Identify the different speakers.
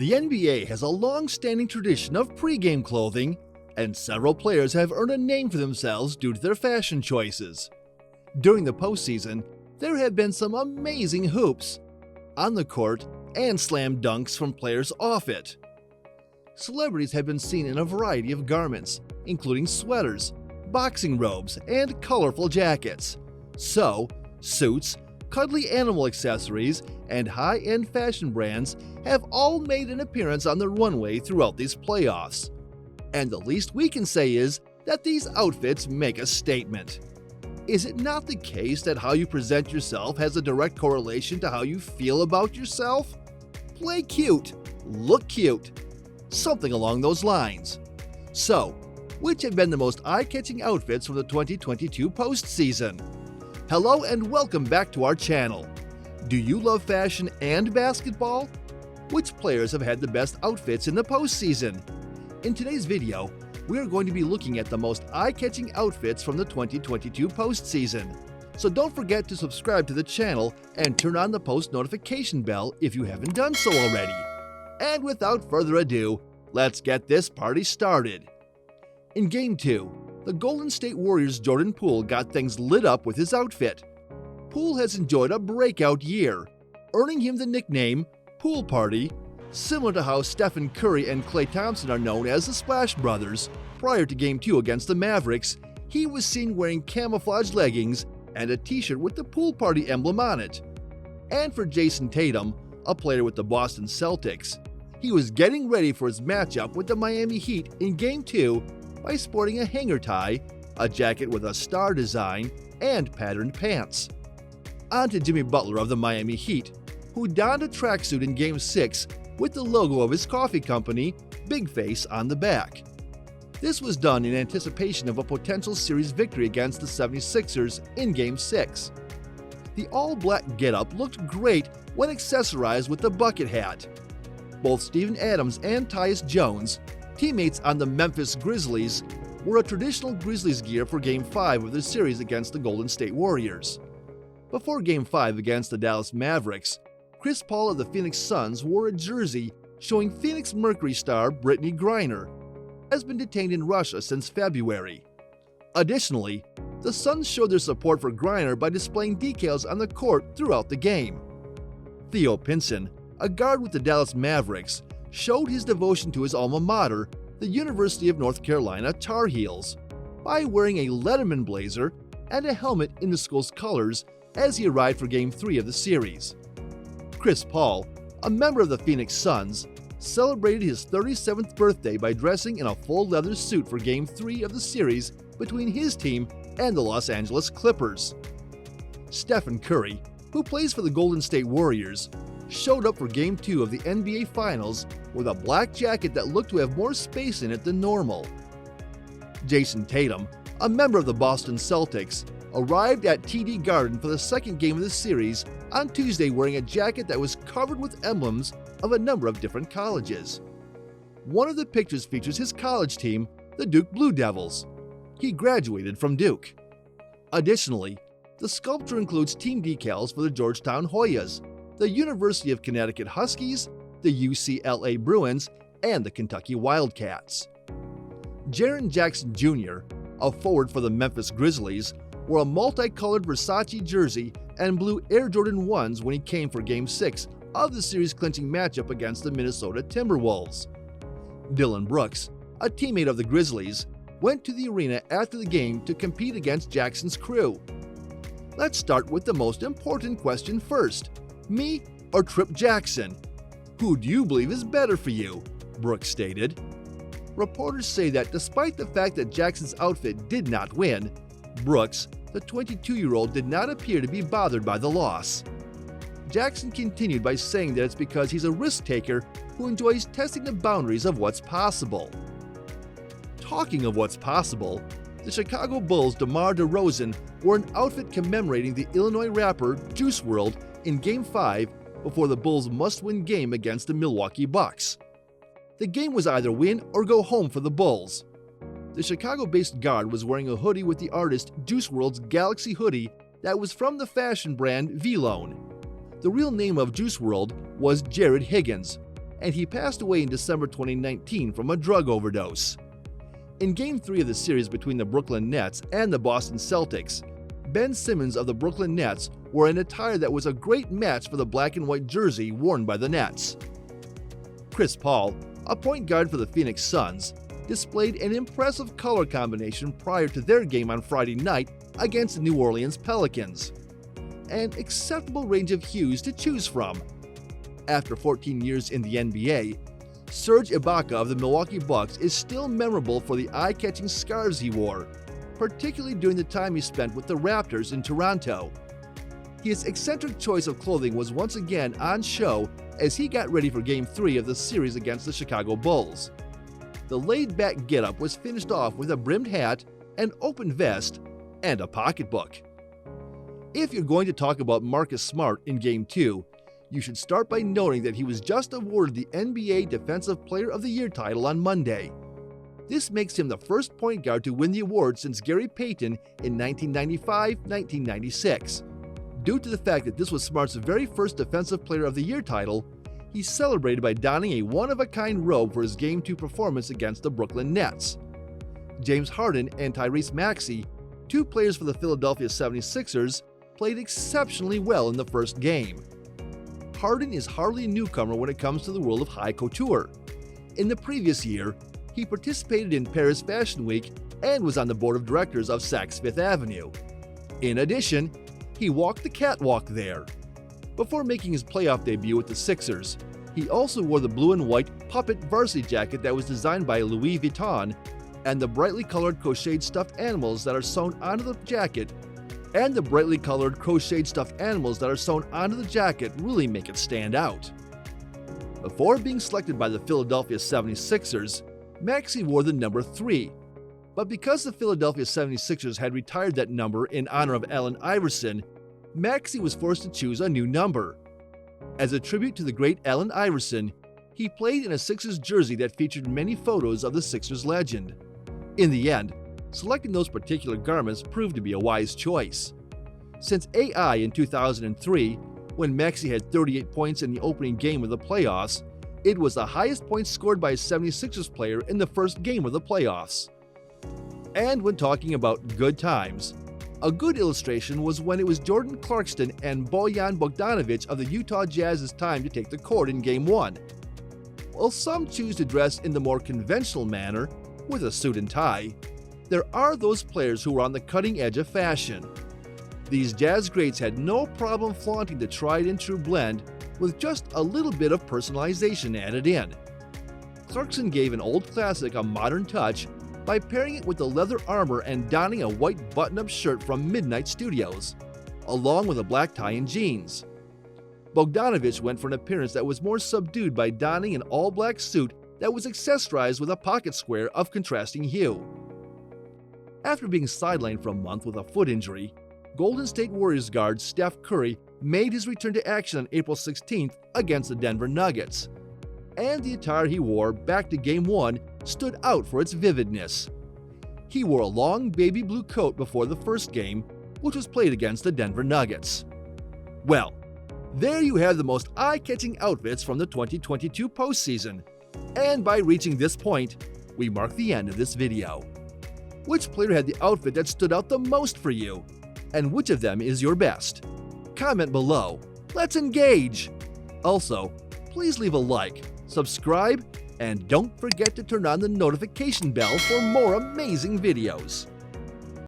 Speaker 1: The NBA has a long-standing tradition of pregame clothing, and several players have earned a name for themselves due to their fashion choices. During the postseason, there have been some amazing hoops on the court and slam dunks from players off it. Celebrities have been seen in a variety of garments, including sweaters, boxing robes, and colorful jackets. So, suits, cuddly animal accessories, and high-end fashion brands have all made an appearance on the runway throughout these playoffs. And the least we can say is that these outfits make a statement. Is it not the case that how you present yourself has a direct correlation to how you feel about yourself? Play cute, look cute, something along those lines. So, which have been the most eye-catching outfits from the 2022 postseason? Hello and welcome back to our channel. Do you love fashion and basketball? Which players have had the best outfits in the postseason? In today's video, we are going to be looking at the most eye-catching outfits from the 2022 postseason. So don't forget to subscribe to the channel and turn on the post notification bell if you haven't done so already. And without further ado, let's get this party started. In Game 2, the Golden State Warriors' Jordan Poole got things lit up with his outfit. Poole has enjoyed a breakout year, earning him the nickname Poole Party, similar to how Stephen Curry and Klay Thompson are known as the Splash Brothers. Prior to Game 2 against the Mavericks, he was seen wearing camouflage leggings and a t-shirt with the Poole Party emblem on it. And for Jayson Tatum, a player with the Boston Celtics, he was getting ready for his matchup with the Miami Heat in Game 2 by sporting a hanger tie, a jacket with a star design, and patterned pants. On to Jimmy Butler of the Miami Heat, who donned a tracksuit in Game 6 with the logo of his coffee company, Big Face, on the back. This was done in anticipation of a potential series victory against the 76ers in Game 6. The all-black getup looked great when accessorized with the bucket hat. Both Steven Adams and Tyus Jones, teammates on the Memphis Grizzlies, wore a traditional Grizzlies gear for Game 5 of the series against the Golden State Warriors. Before Game 5 against the Dallas Mavericks, Chris Paul of the Phoenix Suns wore a jersey showing Phoenix Mercury star Brittany Griner, who has been detained in Russia since February. Additionally, the Suns showed their support for Griner by displaying decals on the court throughout the game. Theo Pinson, a guard with the Dallas Mavericks, showed his devotion to his alma mater, the University of North Carolina Tar Heels, by wearing a Letterman blazer and a helmet in the school's colors as he arrived for Game 3 of the series. Chris Paul, a member of the Phoenix Suns, celebrated his 37th birthday by dressing in a full leather suit for Game 3 of the series between his team and the Los Angeles Clippers. Stephen Curry, who plays for the Golden State Warriors, showed up for Game 2 of the NBA Finals with a black jacket that looked to have more space in it than normal. Jayson Tatum, a member of the Boston Celtics, arrived at TD Garden for the second game of the series on Tuesday wearing a jacket that was covered with emblems of a number of different colleges. One of the pictures features his college team, the Duke Blue Devils. He graduated from Duke. Additionally, the sculpture includes team decals for the Georgetown Hoyas, the University of Connecticut Huskies, the UCLA Bruins, and the Kentucky Wildcats. Jaren Jackson Jr., a forward for the Memphis Grizzlies, wore a multicolored Versace jersey and blue Air Jordan 1s when he came for Game 6 of the series-clinching matchup against the Minnesota Timberwolves. Dillon Brooks, a teammate of the Grizzlies, went to the arena after the game to compete against Jackson's crew. Let's start with the most important question first. Me or Trip Jackson? Who do you believe is better for you? Brooks stated. Reporters say that despite the fact that Jackson's outfit did not win, Brooks, the 22-year-old, did not appear to be bothered by the loss. Jackson continued by saying that it's because he's a risk-taker who enjoys testing the boundaries of what's possible. Talking of what's possible, the Chicago Bulls' DeMar DeRozan wore an outfit commemorating the Illinois rapper Juice WRLD in Game 5 before the Bulls' must-win game against the Milwaukee Bucks. The game was either win or go home for the Bulls. The Chicago-based guard was wearing a hoodie with the artist Juice WRLD's Galaxy hoodie that was from the fashion brand Vlone. The real name of Juice WRLD was Jared Higgins, and he passed away in December 2019 from a drug overdose. In Game 3 of the series between the Brooklyn Nets and the Boston Celtics, Ben Simmons of the Brooklyn Nets wore an attire that was a great match for the black and white jersey worn by the Nets. Chris Paul, a point guard for the Phoenix Suns, displayed an impressive color combination prior to their game on Friday night against the New Orleans Pelicans. An acceptable range of hues to choose from. After 14 years in the NBA, Serge Ibaka of the Milwaukee Bucks is still memorable for the eye-catching scarves he wore, particularly during the time he spent with the Raptors in Toronto. His eccentric choice of clothing was once again on show as he got ready for Game 3 of the series against the Chicago Bulls. The laid-back getup was finished off with a brimmed hat, an open vest, and a pocketbook. If you're going to talk about Marcus Smart in Game 2, you should start by noting that he was just awarded the NBA Defensive Player of the Year title on Monday. This makes him the first point guard to win the award since Gary Payton in 1995-1996. Due to the fact that this was Smart's very first Defensive Player of the Year title, he celebrated by donning a one-of-a-kind robe for his Game 2 performance against the Brooklyn Nets. James Harden and Tyrese Maxey, two players for the Philadelphia 76ers, played exceptionally well in the first game. Harden is hardly a newcomer when it comes to the world of high couture. In the previous year, he participated in Paris Fashion Week and was on the board of directors of Saks Fifth Avenue. In addition, he walked the catwalk there. Before making his playoff debut with the Sixers, he also wore the blue and white puppet varsity jacket that was designed by Louis Vuitton, and the brightly colored crocheted stuffed animals that are sewn onto the jacket really make it stand out. Before being selected by the Philadelphia 76ers, Maxey wore the number 3. But because the Philadelphia 76ers had retired that number in honor of Allen Iverson, Maxey was forced to choose a new number. As a tribute to the great Allen Iverson, he played in a Sixers jersey that featured many photos of the Sixers legend. In the end, selecting those particular garments proved to be a wise choice. Since AI in 2003, when Maxey had 38 points in the opening game of the playoffs, it was the highest points scored by a 76ers player in the first game of the playoffs. And when talking about good times, a good illustration was when it was Jordan Clarkson and Bojan Bogdanovic of the Utah Jazz's time to take the court in Game 1. While some choose to dress in the more conventional manner, with a suit and tie, there are those players who are on the cutting edge of fashion. These Jazz greats had no problem flaunting the tried and true blend with just a little bit of personalization added in. Clarkson gave an old classic a modern touch by pairing it with the leather armor and donning a white button-up shirt from Midnight Studios, along with a black tie and jeans. Bogdanovic went for an appearance that was more subdued by donning an all-black suit that was accessorized with a pocket square of contrasting hue. After being sidelined for a month with a foot injury, Golden State Warriors guard Steph Curry made his return to action on April 16th against the Denver Nuggets. And the attire he wore back to Game 1 stood out for its vividness. He wore a long baby blue coat before the first game, which was played against the Denver Nuggets. Well, there you have the most eye-catching outfits from the 2022 postseason. And by reaching this point, we mark the end of this video. Which player had the outfit that stood out the most for you? And which of them is your best? Comment below. Let's engage! Also, please leave a like, subscribe, and don't forget to turn on the notification bell for more amazing videos.